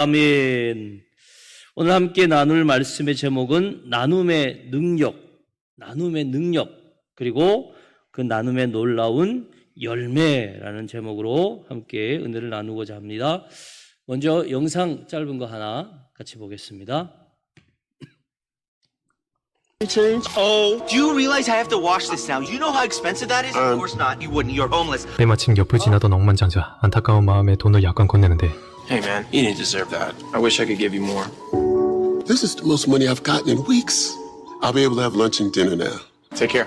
아멘. 오늘 함께 나눌 말씀의 제목은 나눔의 능력, 그리고 그 나눔의 놀라운 열매라는 제목으로 함께 은혜를 나누고자 합니다. 먼저 영상 짧은 거 하나 같이 보겠습니다. Oh, do you realize I have to wash this now? You know how expensive that is? Of course not. You wouldn't. You're homeless. 때마침 옆을 지나던 억만장자 안타까운 마음에 돈을 약간 건네는데 Hey man, you didn't deserve that. I wish I could give you more. This is the most money I've gotten in weeks. I'll be able to have lunch and dinner now. Take care.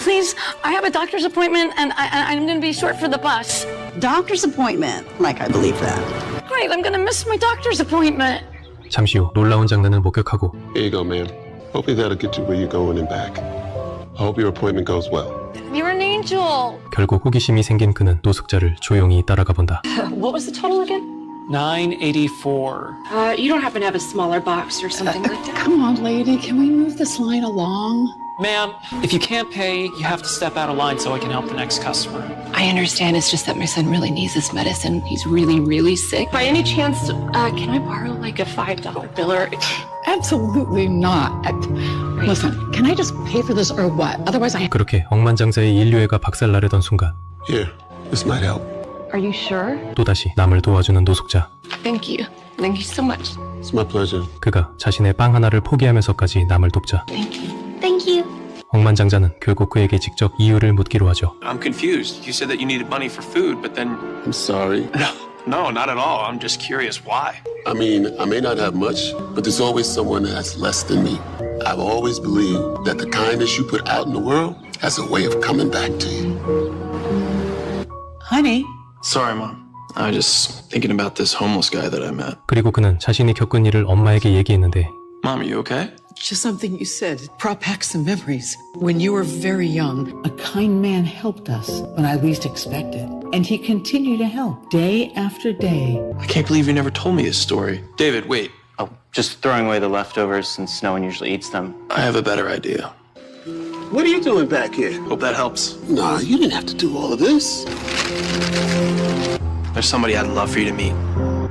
Please, I have a doctor's appointment and I'm going to be short for the bus. Doctor's appointment? Like I believe that. Great, I'm going to miss my doctor's appointment. 잠시 후 놀라운 장난을 목격하고 Here you go, ma'am. Hopefully that'll get you where you're going and back. I hope your appointment goes well. You're an angel. 결국 호기심이 생긴 그는 노숙자를 조용히 따라가 본다. What was the total again? $9.84. You don't happen to have a smaller box or something like that? Come on, lady. Can we move this line along? Ma'am, if you can't pay, you have to step out of line so I can help the next customer. I understand. It's just that my son really needs this medicine. He's really, really sick. By any chance, can I borrow like a $5 bill or... Absolutely not. Listen, can I just pay for this or what? Otherwise I... 그렇게 억만장자의 인류애가 박살나려던 순간 Here, this might help. Are you sure? 또다시 남을 도와주는 노숙자. Thank you. Thank you so much. It's my pleasure. 그가 자신의 빵 하나를 포기하면서까지 남을 돕자 Thank you. Thank you. 억만장자는 결국 그에게 직접 이유를 묻기로 하죠. I'm confused. You said that you needed money for food, but then... I'm sorry. No, not at all. I'm just curious why. I mean, I may not have much, but there's always someone that has less than me. I've always believed that the kindness you put out in the world has a way of coming back to you. Honey. Sorry, Mom. I was just thinking about this homeless guy that I met. 그리고 그는 자신이 겪은 일을 엄마에게 얘기했는데 Mom, are you okay? Just something you said. It brought back some memories. When you were very young, a kind man helped us when I least expected. And he continued to help day after day. I can't believe you never told me his story. David, wait. Oh, just throwing away the leftovers since no one usually eats them. I have a better idea. What are you doing back here? Hope that helps. Nah, you didn't have to do all of this. There's somebody I'd love for you to meet.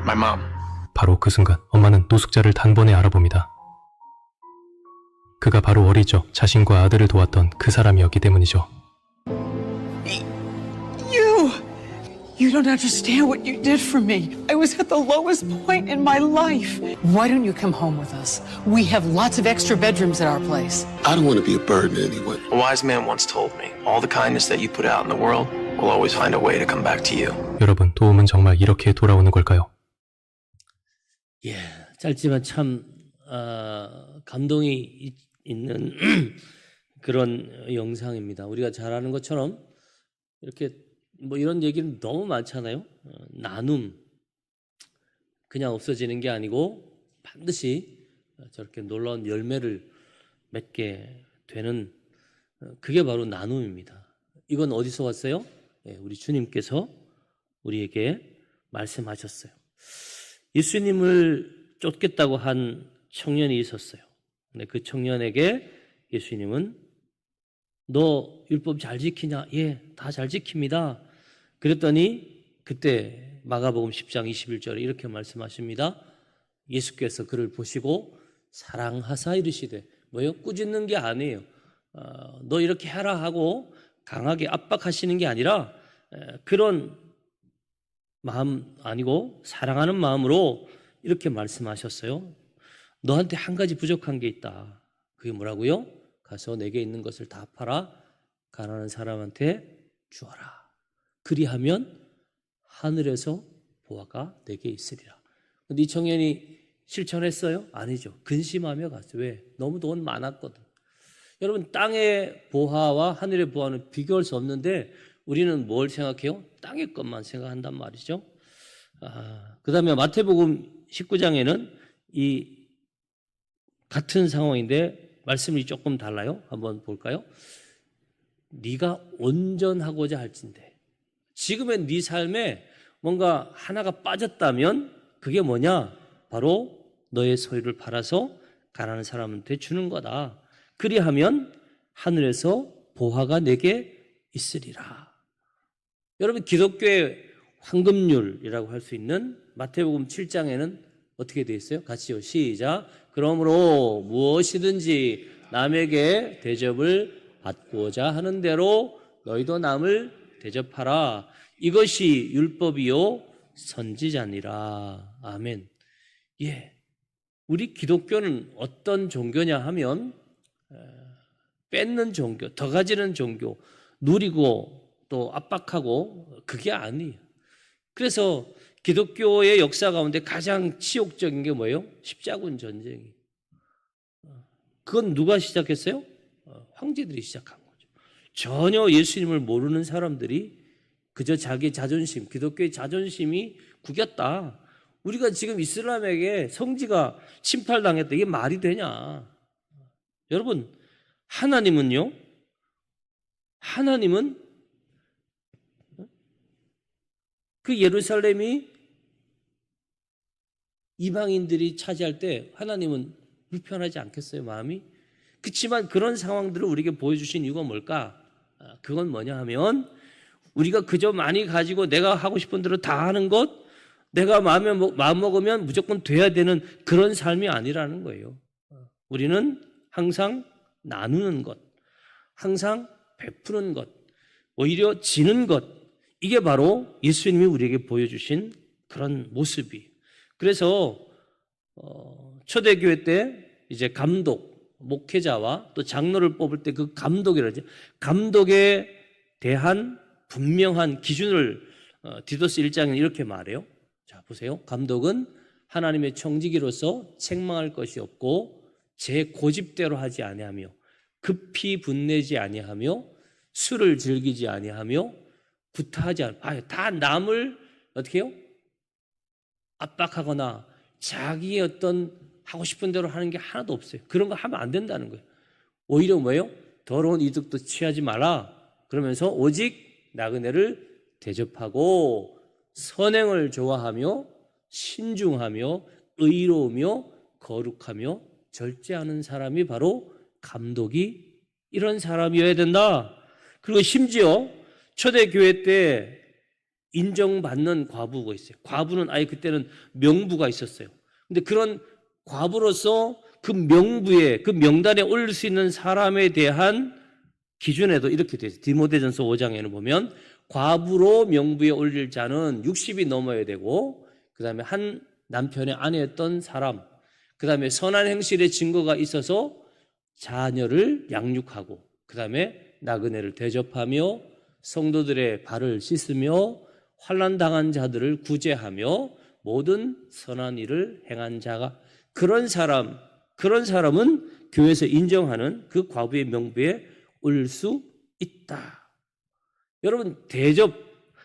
My mom. 바로 그 순간 엄마는 노숙자를 단번에 알아봅니다. 그가 바로 어릴 적 자신과 아들을 도왔던 그 사람이었기 때문이죠. You don't understand what you did for me. I was at the lowest point in my life. Why don't you come home with us? We have lots of extra bedrooms at our place. I don't want to be a burden to anyone. A wise man once told me, all the kindness that you put out in the world will always find a way to come back to you. 여러분, 도움은 정말 이렇게 돌아오는 걸까요? 예, 짧지만 참 감동이 있는 그런 영상입니다. 우리가 잘 아는 것처럼 이렇게 뭐 이런 얘기는 너무 많잖아요. 나눔 그냥 없어지는 게 아니고 반드시 저렇게 놀라운 열매를 맺게 되는 그게 바로 나눔입니다. 이건 어디서 왔어요? 우리 주님께서 우리에게 말씀하셨어요. 예수님을 쫓겠다고 한 청년이 있었어요. 근데 그 청년에게 예수님은 너 율법 잘 지키냐? 예, 다 잘 지킵니다. 그랬더니 그때 마가복음 10장 21절에 이렇게 말씀하십니다. 예수께서 그를 보시고 사랑하사 이르시되 뭐요? 꾸짖는 게 아니에요. 너 이렇게 해라 하고 강하게 압박하시는 게 아니라 그런 마음 아니고 사랑하는 마음으로 이렇게 말씀하셨어요. 너한테 한 가지 부족한 게 있다. 그게 뭐라고요? 가서 내게 있는 것을 다 팔아 가난한 사람한테 주어라. 그리하면 하늘에서 보화가 내게 있으리라. 근데 이 청년이 실천했어요? 아니죠. 근심하며 갔어요. 왜? 너무 돈 많았거든. 여러분, 땅의 보화와 하늘의 보화는 비교할 수 없는데 우리는 뭘 생각해요? 땅의 것만 생각한단 말이죠. 그 다음에 마태복음 19장에는 이 같은 상황인데 말씀이 조금 달라요. 한번 볼까요? 네가 온전하고자 할진대. 지금의 네 삶에 뭔가 하나가 빠졌다면 그게 뭐냐? 바로 너의 소유를 팔아서 가난한 사람한테 주는 거다. 그리하면 하늘에서 보화가 내게 있으리라. 여러분, 기독교의 황금률이라고 할 수 있는 마태복음 7장에는 어떻게 되어 있어요? 같이요. 시작. 그러므로 무엇이든지 남에게 대접을 받고자 하는 대로 너희도 남을 대접하라. 이것이 율법이요 선지자니라. 아멘. 예. 우리 기독교는 어떤 종교냐 하면 뺏는 종교, 더 가지는 종교, 누리고 또 압박하고 그게 아니에요. 그래서 기독교의 역사 가운데 가장 치욕적인 게 뭐예요? 십자군 전쟁이. 그건 누가 시작했어요? 황제들이 시작한 거죠. 전혀 예수님을 모르는 사람들이 그저 자기 자존심, 기독교의 자존심이 구겼다. 우리가 지금 이슬람에게 성지가 침탈당했다. 이게 말이 되냐? 여러분, 하나님은 그 예루살렘이 이방인들이 차지할 때 하나님은 불편하지 않겠어요, 마음이? 그렇지만 그런 상황들을 우리에게 보여주신 이유가 뭘까? 그건 뭐냐 하면 우리가 그저 많이 가지고 내가 하고 싶은 대로 다 하는 것, 내가 마음 먹으면 무조건 돼야 되는 그런 삶이 아니라는 거예요. 우리는 항상 나누는 것, 항상 베푸는 것, 오히려 지는 것, 이게 바로 예수님이 우리에게 보여주신 그런 모습이. 그래서 초대교회 때 이제 감독, 목회자와 또 장로를 뽑을 때 그 감독이라죠. 감독에 대한 분명한 기준을 디도스 1장에 이렇게 말해요. 자, 보세요. 감독은 하나님의 청지기로서 책망할 것이 없고 제 고집대로 하지 아니하며 급히 분내지 아니하며 술을 즐기지 아니하며 구타하지 않아. 다 남을 어떻게 해요? 압박하거나 자기의 어떤 하고 싶은 대로 하는 게 하나도 없어요. 그런 거 하면 안 된다는 거예요. 오히려 뭐예요? 더러운 이득도 취하지 마라. 그러면서 오직 나그네를 대접하고 선행을 좋아하며 신중하며 의로우며 거룩하며 절제하는 사람이 바로 감독이 이런 사람이어야 된다. 그리고 심지어 초대교회 때 인정받는 과부가 있어요. 과부는 아예 그때는 명부가 있었어요. 근데 그런 과부로서 그 명부에, 그 명단에 올릴 수 있는 사람에 대한 기준에도 이렇게 되어 있어요. 디모데전서 5장에는 보면 과부로 명부에 올릴 자는 60이 넘어야 되고, 그 다음에 한 남편의 아내였던 사람, 그 다음에 선한 행실의 증거가 있어서 자녀를 양육하고, 그 다음에 나그네를 대접하며 성도들의 발을 씻으며 환난당한 자들을 구제하며 모든 선한 일을 행한 자가, 그런 사람은 교회에서 인정하는 그 과부의 명부에 올릴 수 있다. 여러분, 대접,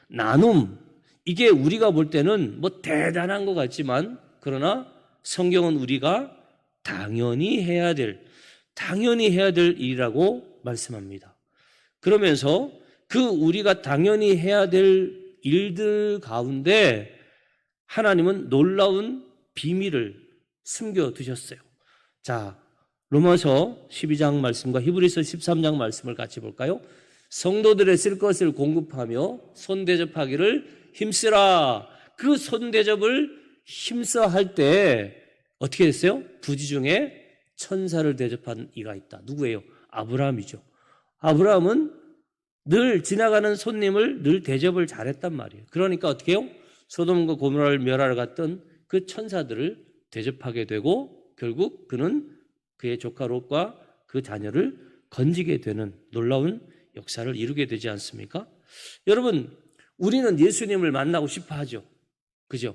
나눔, 이게 우리가 볼 때는 뭐 대단한 것 같지만, 그러나 성경은 우리가 당연히 해야 될 일이라고 말씀합니다. 그러면서 그 우리가 당연히 해야 될 일들 가운데 하나님은 놀라운 비밀을 숨겨두셨어요. 자, 로마서 12장 말씀과 히브리서 13장 말씀을 같이 볼까요? 성도들의 쓸 것을 공급하며 손대접하기를 힘쓰라. 그 손대접을 힘써 할 때 어떻게 됐어요? 부지 중에 천사를 대접한 이가 있다. 누구예요? 아브라함이죠. 아브라함은 늘 지나가는 손님을 늘 대접을 잘했단 말이에요. 그러니까 어떻게 해요? 소돔과 고모라를 멸하러 갔던 그 천사들을 대접하게 되고 결국 그는 그의 조카 롯과 그 자녀를 건지게 되는 놀라운 역사를 이루게 되지 않습니까? 여러분, 우리는 예수님을 만나고 싶어 하죠. 그죠?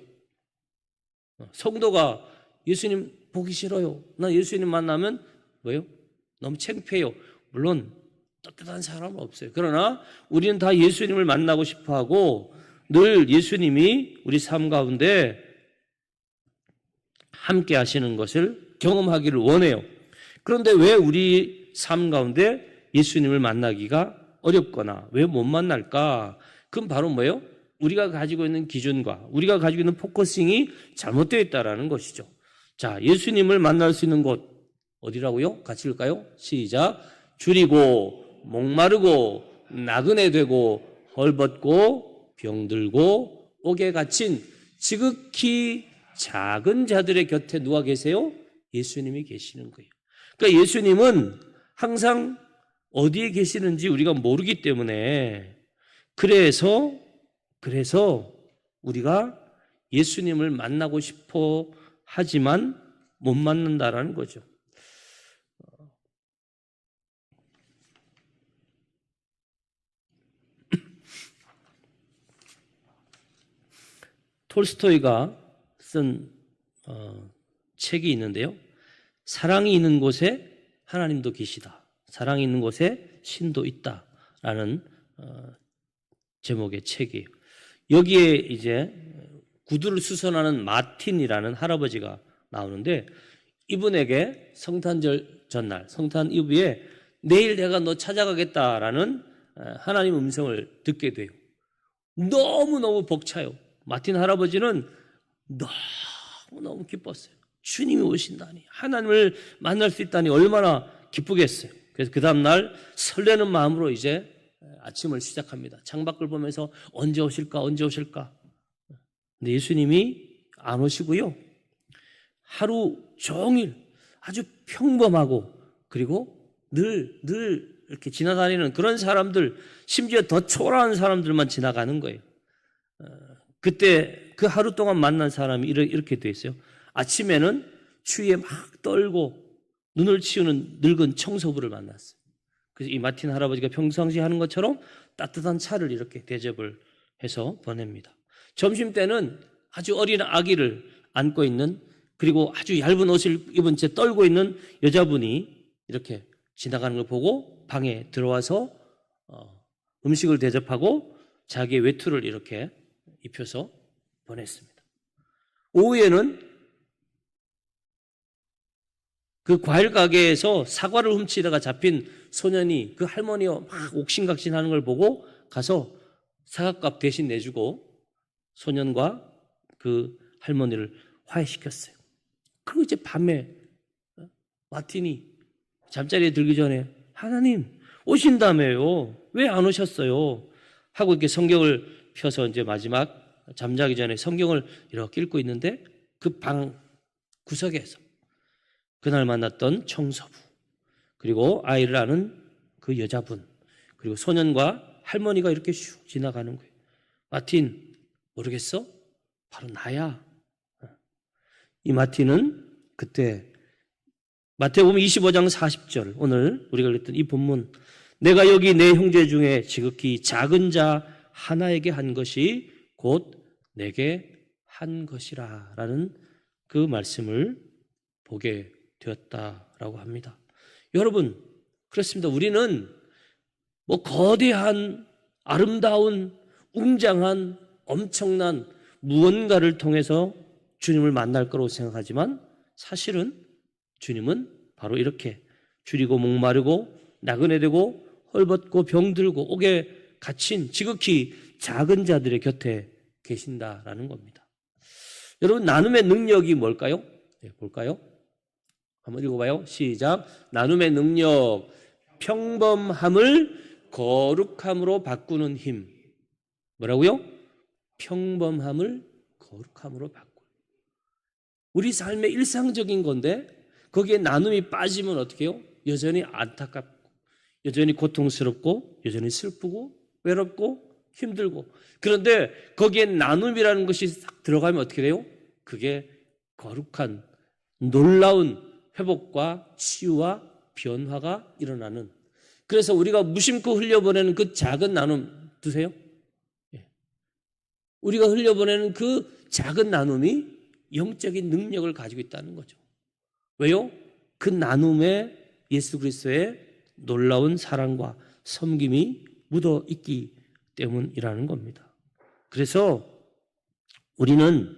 성도가 예수님 보기 싫어요. 나 예수님 만나면 뭐예요? 너무 창피해요. 물론 떳떳한 사람은 없어요. 그러나 우리는 다 예수님을 만나고 싶어 하고 늘 예수님이 우리 삶 가운데 함께 하시는 것을 경험하기를 원해요. 그런데 왜 우리 삶 가운데 예수님을 만나기가 어렵거나 왜 못 만날까? 그건 바로 뭐예요? 우리가 가지고 있는 기준과 우리가 가지고 있는 포커싱이 잘못되어 있다는 것이죠. 자, 예수님을 만날 수 있는 곳 어디라고요? 같이 읽을까요? 시작. 줄이고 목마르고 나그네 되고 헐벗고 병들고 옥에 갇힌 지극히 작은 자들의 곁에 누가 계세요? 예수님이 계시는 거예요. 그러니까 예수님은 항상 어디에 계시는지 우리가 모르기 때문에 그래서 우리가 예수님을 만나고 싶어 하지만 못 만난다라는 거죠. 톨스토이가 쓴 책이 있는데요. 사랑이 있는 곳에 하나님도 계시다. 사랑이 있는 곳에 신도 있다라는 제목의 책이에요. 여기에 이제 구두를 수선하는 마틴이라는 할아버지가 나오는데 이분에게 성탄절 전날, 성탄 이브에 내일 내가 너 찾아가겠다라는 하나님 음성을 듣게 돼요. 너무너무 벅차요. 마틴 할아버지는 너무너무 기뻤어요. 주님이 오신다니, 하나님을 만날 수 있다니 얼마나 기쁘겠어요. 그래서 그 다음날 설레는 마음으로 이제 아침을 시작합니다. 창밖을 보면서 언제 오실까, 언제 오실까. 근데 예수님이 안 오시고요. 하루 종일 아주 평범하고 그리고 늘 이렇게 지나다니는 그런 사람들, 심지어 더 초라한 사람들만 지나가는 거예요. 그때 그 하루 동안 만난 사람이 이렇게 돼 있어요. 아침에는 추위에 막 떨고 눈을 치우는 늙은 청소부를 만났어요. 그래서 이 마틴 할아버지가 평상시에 하는 것처럼 따뜻한 차를 이렇게 대접을 해서 보냅니다. 점심때는 아주 어린 아기를 안고 있는, 그리고 아주 얇은 옷을 입은 채 떨고 있는 여자분이 이렇게 지나가는 걸 보고 방에 들어와서 음식을 대접하고 자기의 외투를 이렇게 입혀서 보냈습니다. 오후에는 그 과일 가게에서 사과를 훔치다가 잡힌 소년이 그 할머니와 막 옥신각신하는 걸 보고 가서 사과값 대신 내주고 소년과 그 할머니를 화해시켰어요. 그리고 이제 밤에 마틴이 잠자리에 들기 전에 하나님 오신다며요. 왜 안 오셨어요? 하고 이렇게 성경을 펴서 이제 마지막 잠자기 전에 성경을 이렇게 읽고 있는데 그 방 구석에서 그날 만났던 청소부, 그리고 아이를 아는 그 여자분, 그리고 소년과 할머니가 이렇게 슉 지나가는 거예요. 마틴, 모르겠어? 바로 나야. 이 마틴은 그때 마태복음 25장 40절, 오늘 우리가 읽었던 이 본문, 내가 여기 내 형제 중에 지극히 작은 자 하나에게 한 것이 곧 내게 한 것이라 라는 그 말씀을 보게 되었다라고 합니다. 여러분, 그렇습니다. 우리는 뭐 거대한 아름다운 웅장한 엄청난 무언가를 통해서 주님을 만날 거라고 생각하지만 사실은 주님은 바로 이렇게 줄이고 목마르고 나그네 되고 헐벗고 병들고 옥에 갇힌 지극히 작은 자들의 곁에 계신다라는 겁니다. 여러분, 나눔의 능력이 뭘까요? 네, 볼까요? 한번 읽어봐요. 시작. 나눔의 능력, 평범함을 거룩함으로 바꾸는 힘. 뭐라고요? 평범함을 거룩함으로 바꾸는. 우리 삶의 일상적인 건데 거기에 나눔이 빠지면 어떻게 해요? 여전히 안타깝고 여전히 고통스럽고 여전히 슬프고 외롭고 힘들고, 그런데 거기에 나눔이라는 것이 싹 들어가면 어떻게 돼요? 그게 거룩한 놀라운 회복과 치유와 변화가 일어나는, 그래서 우리가 무심코 흘려보내는 그 작은 나눔 드세요? 우리가 흘려보내는 그 작은 나눔이 영적인 능력을 가지고 있다는 거죠. 왜요? 그 나눔에 예수 그리스도의 놀라운 사랑과 섬김이 묻어 있기 때문이라는 겁니다. 그래서 우리는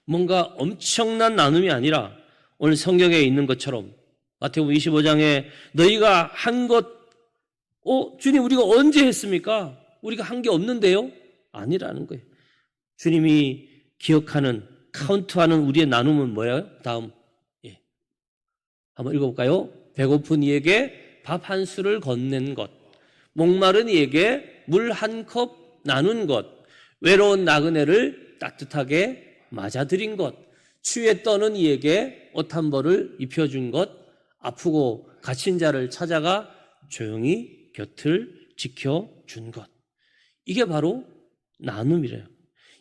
뭔가 엄청난 나눔이 아니라 오늘 성경에 있는 것처럼 마태복음 25장에 너희가 한 것, 주님 우리가 언제 했습니까? 우리가 한 게 없는데요? 아니라는 거예요. 주님이 기억하는, 카운트하는 우리의 나눔은 뭐예요? 다음, 한번 읽어볼까요? 배고픈 이에게 밥 한 수를 건넨 것, 목마른 이에게 물 한 컵 나눈 것, 외로운 나그네를 따뜻하게 맞아들인 것, 추위에 떠는 이에게 옷 한 벌을 입혀준 것, 아프고 갇힌 자를 찾아가 조용히 곁을 지켜준 것. 이게 바로 나눔이래요.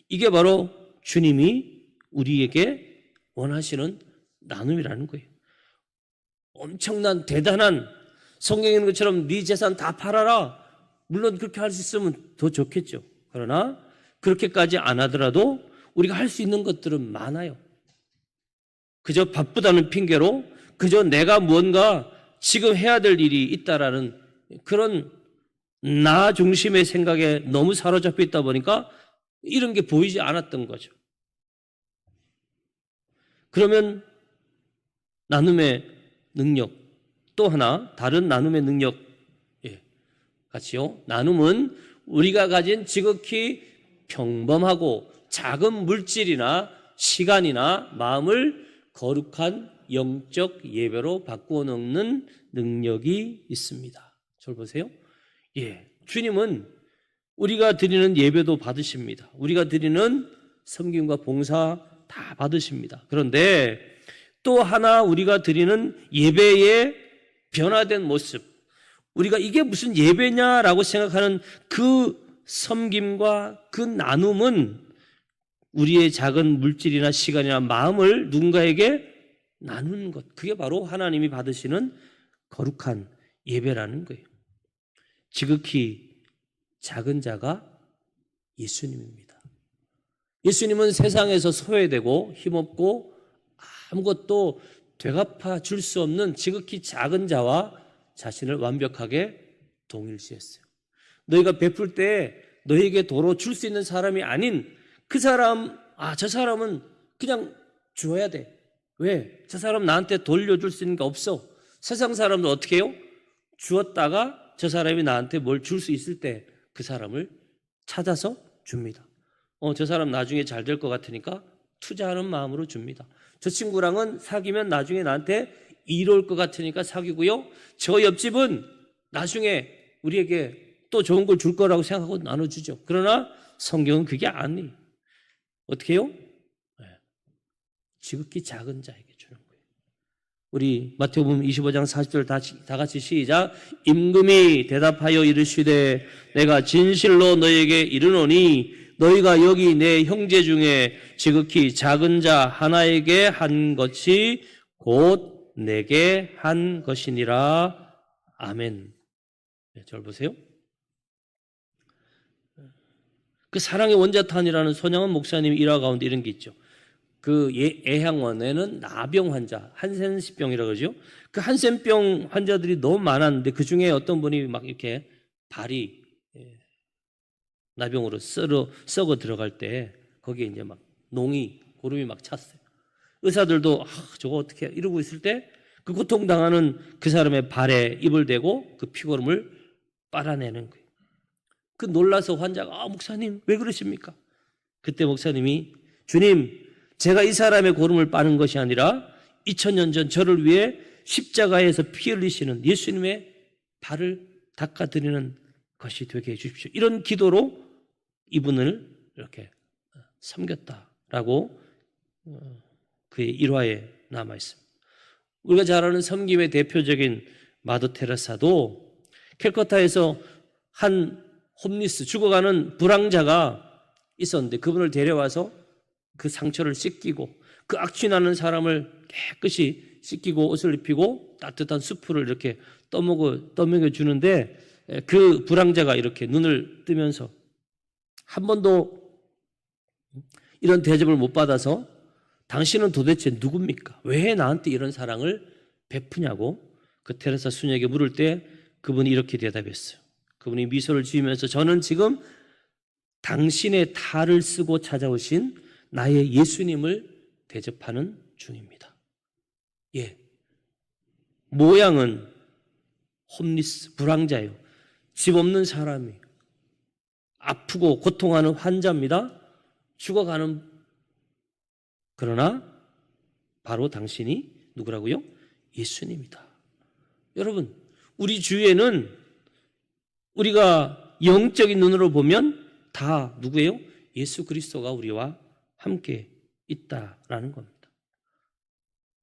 이게 바로 주님이 우리에게 원하시는 나눔이라는 거예요. 엄청난 대단한 성경에 있는 것처럼 네 재산 다 팔아라. 물론 그렇게 할 수 있으면 더 좋겠죠. 그러나 그렇게까지 안 하더라도 우리가 할 수 있는 것들은 많아요. 그저 바쁘다는 핑계로 그저 내가 무언가 지금 해야 될 일이 있다라는 그런 나 중심의 생각에 너무 사로잡혀 있다 보니까 이런 게 보이지 않았던 거죠. 그러면 나눔의 능력, 또 하나 다른 나눔의 능력 같이요. 나눔은 우리가 가진 지극히 평범하고 작은 물질이나 시간이나 마음을 거룩한 영적 예배로 바꾸어 놓는 능력이 있습니다. 저를 보세요. 주님은 우리가 드리는 예배도 받으십니다. 우리가 드리는 섬김과 봉사 다 받으십니다. 그런데 또 하나 우리가 드리는 예배의 변화된 모습, 우리가 이게 무슨 예배냐라고 생각하는 그 섬김과 그 나눔은 우리의 작은 물질이나 시간이나 마음을 누군가에게 나누는 것, 그게 바로 하나님이 받으시는 거룩한 예배라는 거예요. 지극히 작은 자가 예수님입니다. 예수님은 세상에서 소외되고 힘없고 아무것도 되갚아 줄 수 없는 지극히 작은 자와 자신을 완벽하게 동일시했어요. 너희가 베풀 때 너희에게 도로 줄 수 있는 사람이 아닌 그 사람, 저 사람은 그냥 줘야 돼. 왜? 저 사람 나한테 돌려줄 수 있는 게 없어. 세상 사람들 어떻게 해요? 주었다가 저 사람이 나한테 뭘 줄 수 있을 때 그 사람을 찾아서 줍니다. 저 사람 나중에 잘 될 것 같으니까 투자하는 마음으로 줍니다. 저 친구랑은 사귀면 나중에 나한테 이로울 것 같으니까 사귀고요. 저 옆집은 나중에 우리에게 또 좋은 걸 줄 거라고 생각하고 나눠주죠. 그러나 성경은 그게 아니에요. 어떻게 해요? 지극히 작은 자에게 주는 거예요. 우리 마태복음 25장 40절 다 같이 시작. 임금이 대답하여 이르시되 내가 진실로 너희에게 이르노니 너희가 여기 내 형제 중에 지극히 작은 자 하나에게 한 것이 곧 내게 한 것이니라. 아멘. 저를 보세요. 그 사랑의 원자탄이라는 손양원 목사님 일화 가운데 이런 게 있죠. 그 애향원에는 나병 환자, 한센병이라고 그러죠. 그 한센병 환자들이 너무 많았는데 그 중에 어떤 분이 막 이렇게 발이 나병으로 썩어 들어갈 때 거기에 이제 막 고름이 막 찼어요. 의사들도 저거 어떻게 해? 이러고 있을 때 그 고통당하는 그 사람의 발에 입을 대고 그 피고름을 빨아내는 거예요. 그 놀라서 환자가 목사님 왜 그러십니까? 그때 목사님이 주님 제가 이 사람의 고름을 빠는 것이 아니라 2000년 전 저를 위해 십자가에서 피 흘리시는 예수님의 발을 닦아드리는 것이 되게 해주십시오. 이런 기도로 이분을 이렇게 섬겼다라고 그의 일화에 남아있습니다. 우리가 잘 아는 섬김의 대표적인 마더 테레사도 캘커타에서 한 홈리스, 죽어가는 불황자가 있었는데 그분을 데려와서 그 상처를 씻기고 그 악취나는 사람을 깨끗이 씻기고 옷을 입히고 따뜻한 수프를 이렇게 떠먹여 주는데 그 불황자가 이렇게 눈을 뜨면서 한 번도 이런 대접을 못 받아서 당신은 도대체 누굽니까? 왜 나한테 이런 사랑을 베푸냐고 그 테레사 수녀에게 물을 때 그분이 이렇게 대답했어요. 그분이 미소를 지으면서 저는 지금 당신의 탈을 쓰고 찾아오신 나의 예수님을 대접하는 중입니다. 모양은 홈리스, 불황자예요. 집 없는 사람이 아프고 고통하는 환자입니다. 죽어가는 그러나 바로 당신이 누구라고요? 예수님이다. 여러분, 우리 주위에는 우리가 영적인 눈으로 보면 다 누구예요? 예수 그리스도가 우리와 함께 있다라는 겁니다.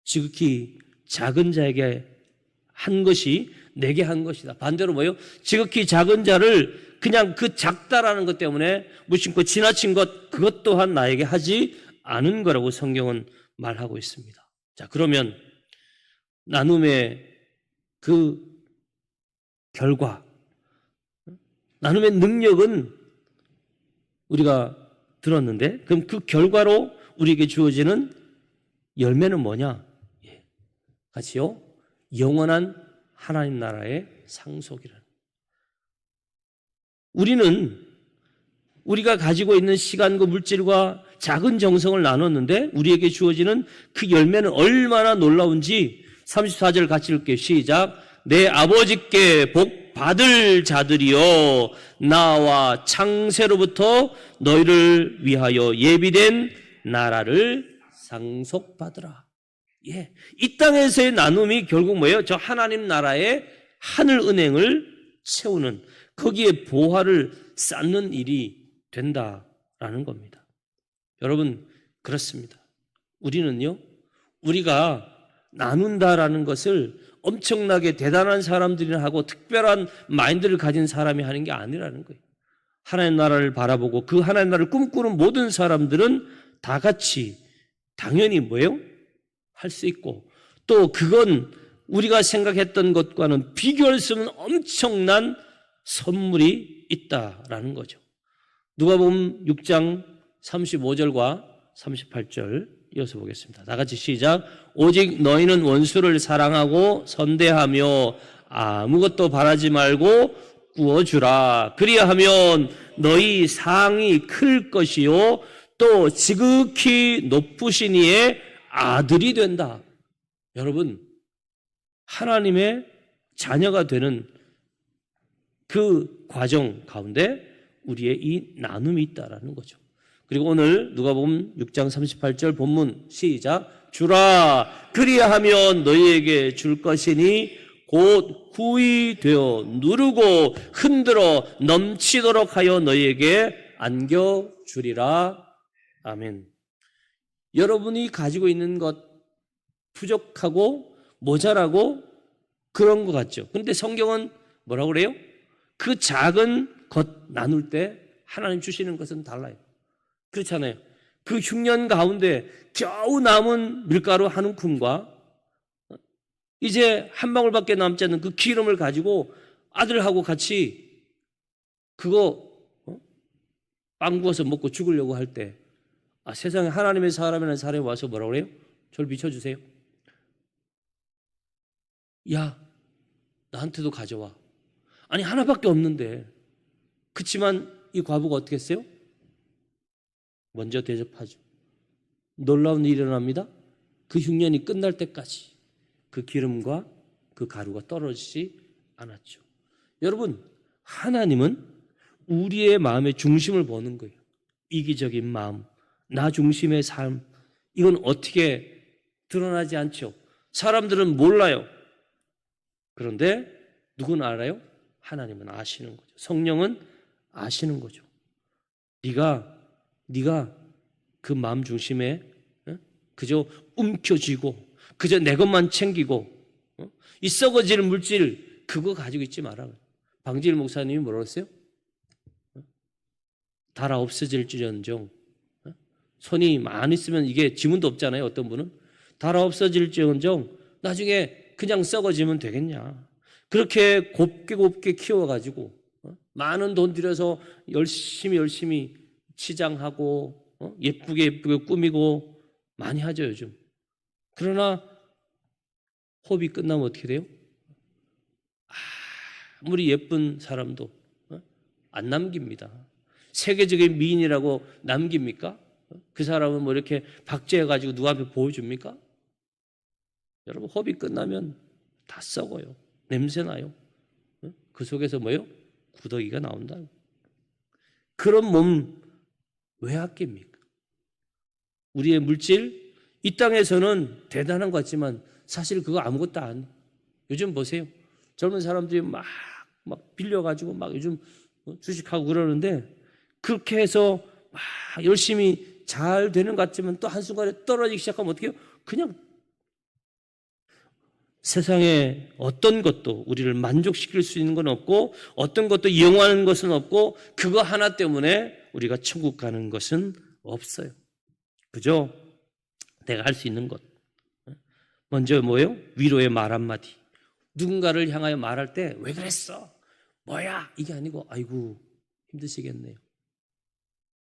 지극히 작은 자에게 한 것이 내게 한 것이다. 반대로 뭐예요? 지극히 작은 자를 그냥 그 작다라는 것 때문에 무심코 지나친 것, 그것 또한 나에게 하지 않은 거라고 성경은 말하고 있습니다. 자, 그러면 나눔의 그 결과, 나눔의 능력은 우리가 들었는데, 그럼 그 결과로 우리에게 주어지는 열매는 뭐냐? 같이요. 영원한 하나님 나라의 상속이라는. 우리는 우리가 가지고 있는 시간과 물질과 작은 정성을 나눴는데 우리에게 주어지는 그 열매는 얼마나 놀라운지 34절 같이 읽을게요. 시작. 내 아버지께 복 받을 자들이여 나와 창세로부터 너희를 위하여 예비된 나라를 상속받으라. 예, 이 땅에서의 나눔이 결국 뭐예요? 저 하나님 나라의 하늘 은행을 채우는, 거기에 보화를 쌓는 일이 된다라는 겁니다. 여러분, 그렇습니다. 우리는요, 우리가 나눈다라는 것을 엄청나게 대단한 사람들이나 하고 특별한 마인드를 가진 사람이 하는 게 아니라는 거예요. 하나님 나라를 바라보고 그 하나님 나라를 꿈꾸는 모든 사람들은 다 같이 당연히 뭐예요? 할 수 있고, 또 그건 우리가 생각했던 것과는 비교할 수 없는 엄청난 선물이 있다라는 거죠. 누가복음 6장 35절과 38절 이어서 보겠습니다. 다 같이 시작. 오직 너희는 원수를 사랑하고 선대하며 아무것도 바라지 말고 구워주라. 그리하면 너희 상이 클 것이요 또 지극히 높으신 이의 아들이 된다. 여러분, 하나님의 자녀가 되는 그 과정 가운데 우리의 이 나눔이 있다라는 거죠. 그리고 오늘 누가복음 6장 38절 본문 시작. 주라 그리하면 너희에게 줄 것이니 곧 후히 되어 누르고 흔들어 넘치도록 하여 너희에게 안겨주리라. 아멘. 여러분이 가지고 있는 것 부족하고 모자라고 그런 것 같죠. 그런데 성경은 뭐라고 그래요? 그 작은 것 나눌 때 하나님 주시는 것은 달라요. 그렇잖아요. 그 흉년 가운데 겨우 남은 밀가루 한 움큼과 이제 한 방울밖에 남지 않는 그 기름을 가지고 아들하고 같이 그거 빵 구워서 먹고 죽으려고 할 때 세상에 하나님의 사람이라는 사람이 와서 뭐라고 그래요? 저를 비춰주세요. 야, 나한테도 가져와. 아니 하나밖에 없는데. 그렇지만 이 과부가 어떻게 했어요? 먼저 대접하죠. 놀라운 일이 일어납니다. 그 흉년이 끝날 때까지 그 기름과 그 가루가 떨어지지 않았죠. 여러분, 하나님은 우리의 마음의 중심을 보는 거예요. 이기적인 마음, 나 중심의 삶, 이건 어떻게 드러나지 않죠. 사람들은 몰라요. 그런데 누구는 알아요? 하나님은 아시는 거죠. 성령은 아시는 거죠. 네가 그 마음 중심에 그저 움켜쥐고 그저 내 것만 챙기고 이 썩어질 물질 그거 가지고 있지 마라. 방지일 목사님이 뭐라고 했어요? 달아 없어질지언정. 손이 많이 있으면 이게 지문도 없잖아요. 어떤 분은 달아 없어질지언정 나중에 그냥 썩어지면 되겠냐. 그렇게 곱게 키워가지고 많은 돈 들여서 열심히 치장하고 예쁘게 꾸미고 많이 하죠 요즘. 그러나 호흡이 끝나면 어떻게 돼요? 아무리 예쁜 사람도 안 남깁니다. 세계적인 미인이라고 남깁니까? 그 사람은 뭐 이렇게 박제해가지고 누구 앞에 보여줍니까? 여러분, 호흡이 끝나면 다 썩어요. 냄새나요. 그 속에서 뭐요? 구더기가 나온다. 그런 몸 왜 아낍니까? 우리의 물질, 이 땅에서는 대단한 것 같지만 사실 그거 아무것도 아니에요. 요즘 보세요. 젊은 사람들이 막 빌려가지고 막 요즘 주식하고 그러는데 그렇게 해서 막 열심히 잘 되는 것 같지만 또 한순간에 떨어지기 시작하면 어떻게 해요? 그냥 세상에 어떤 것도 우리를 만족시킬 수 있는 건 없고 어떤 것도 이용하는 것은 없고 그거 하나 때문에 우리가 천국 가는 것은 없어요. 그죠? 내가 할 수 있는 것. 먼저 뭐예요? 위로의 말 한마디. 누군가를 향하여 말할 때 왜 그랬어? 뭐야? 이게 아니고 아이고 힘드시겠네요.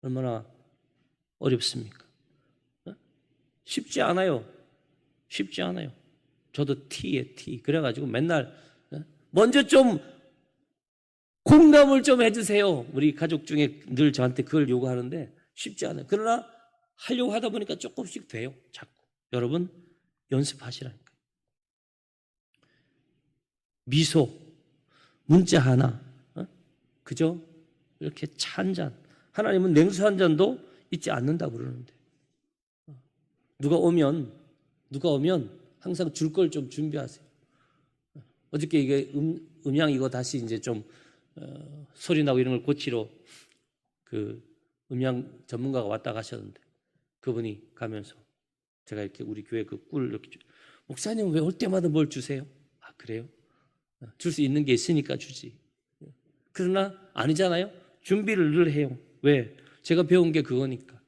얼마나 어렵습니까? 쉽지 않아요. 쉽지 않아요. 저도 T에 T. 그래가지고 맨날 먼저 좀 공감을 좀 해주세요. 우리 가족 중에 늘 저한테 그걸 요구하는데 쉽지 않아요. 그러나 하려고 하다 보니까 조금씩 돼요. 자꾸. 여러분 연습하시라니까요. 미소, 문자 하나, 그죠? 이렇게 차 한 잔. 하나님은 냉수 한 잔도 잊지 않는다고 그러는데 누가 오면 항상 줄 걸 좀 준비하세요. 어저께 이게 음향 이거 다시 이제 좀 소리 나고 이런 걸 고치러 그 음향 전문가가 왔다 가셨는데 그분이 가면서 제가 이렇게 우리 교회 그 꿀 이렇게 목사님 왜 올 때마다 뭘 주세요? 아 그래요? 줄 수 있는 게 있으니까 주지. 그러나 아니잖아요. 준비를 늘 해요. 왜? 제가 배운 게 그거니까.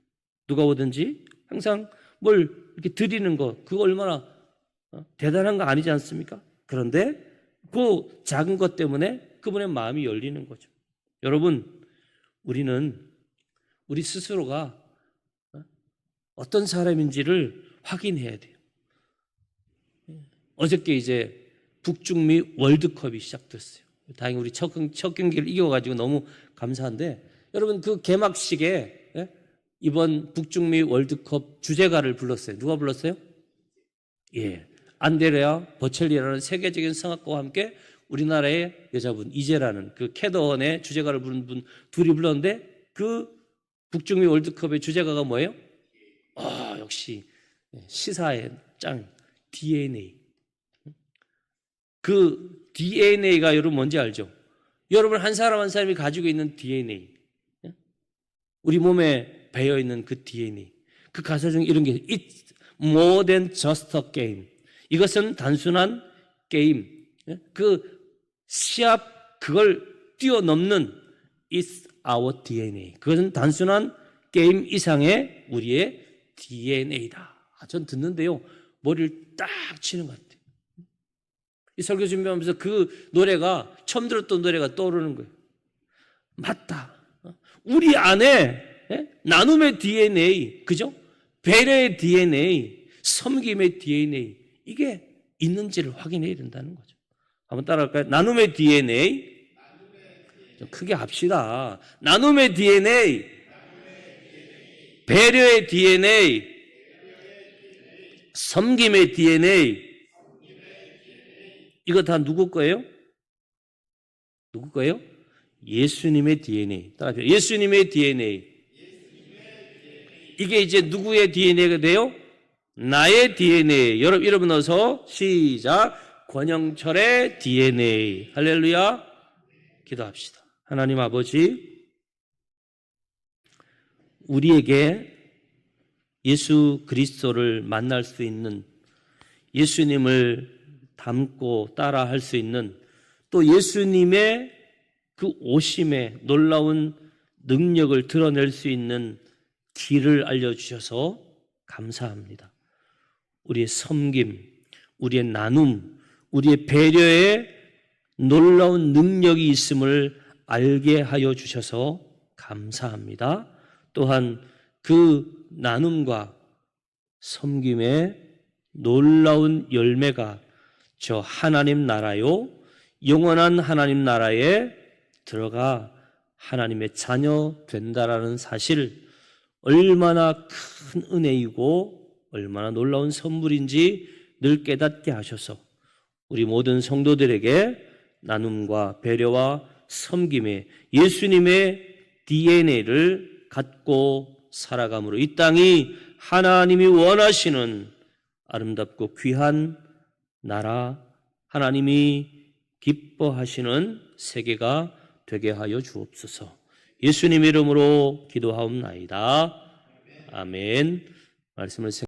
누가 오든지 항상 뭘 이렇게 드리는 거 그거 얼마나 대단한 거 아니지 않습니까? 그런데 그 작은 것 때문에 그분의 마음이 열리는 거죠. 여러분 우리는 우리 스스로가 어떤 사람인지를 확인해야 돼요. 어저께 이제 북중미 월드컵이 시작됐어요. 다행히 우리 첫 경기를 이겨가지고 너무 감사한데 여러분 그 개막식에 이번 북중미 월드컵 주제가를 불렀어요. 누가 불렀어요? 예, 안데레아 버첼리라는 세계적인 성악가와 함께 우리나라의 여자분 이재라는 그 캐더원의 주제가를 부른 분 둘이 불렀는데 그 북중미 월드컵의 주제가가 뭐예요? 역시 시사의 짱 DNA. 그 DNA가 여러분 뭔지 알죠? 여러분 한 사람 한 사람이 가지고 있는 DNA, 우리 몸에 배어 있는 그 DNA, 그 가사 중에 이런 게 It's more than just a game. 이것은 단순한 게임, 그 시합 그걸 뛰어넘는 It's our DNA. 그것은 단순한 게임 이상의 우리의 DNA다. 전 듣는데요 머리를 딱 치는 것 같아요. 이 설교 준비하면서 그 노래가 처음 들었던 노래가 떠오르는 거예요. 맞다. 우리 안에 나눔의 DNA, 그죠? 배려의 DNA, 섬김의 DNA 이게 있는지를 확인해야 된다는 거죠. 한번 따라할까요? 나눔의 DNA. 좀 크게 합시다. 나눔의 DNA, 배려의 DNA, 섬김의 DNA. 이거 다 누구 거예요? 누구 거예요? 예수님의 DNA. 따라하세요. 예수님의 DNA. 이게 이제 누구의 DNA가 돼요? 나의 DNA. 여러분 어서 시작. 권영철의 DNA. 할렐루야. 기도합시다. 하나님 아버지, 우리에게 예수 그리스도를 만날 수 있는, 예수님을 닮고 따라할 수 있는, 또 예수님의 그 오심의 놀라운 능력을 드러낼 수 있는 길을 알려주셔서 감사합니다. 우리의 섬김, 우리의 나눔, 우리의 배려에 놀라운 능력이 있음을 알게 하여 주셔서 감사합니다. 또한 그 나눔과 섬김의 놀라운 열매가 저 하나님 나라요, 영원한 하나님 나라에 들어가 하나님의 자녀 된다라는 사실, 얼마나 큰 은혜이고 얼마나 놀라운 선물인지 늘 깨닫게 하셔서 우리 모든 성도들에게 나눔과 배려와 섬김의 예수님의 DNA를 갖고 살아감으로 이 땅이 하나님이 원하시는 아름답고 귀한 나라, 하나님이 기뻐하시는 세계가 되게 하여 주옵소서. 예수님 이름으로 기도하옵나이다. 아멘. 말씀을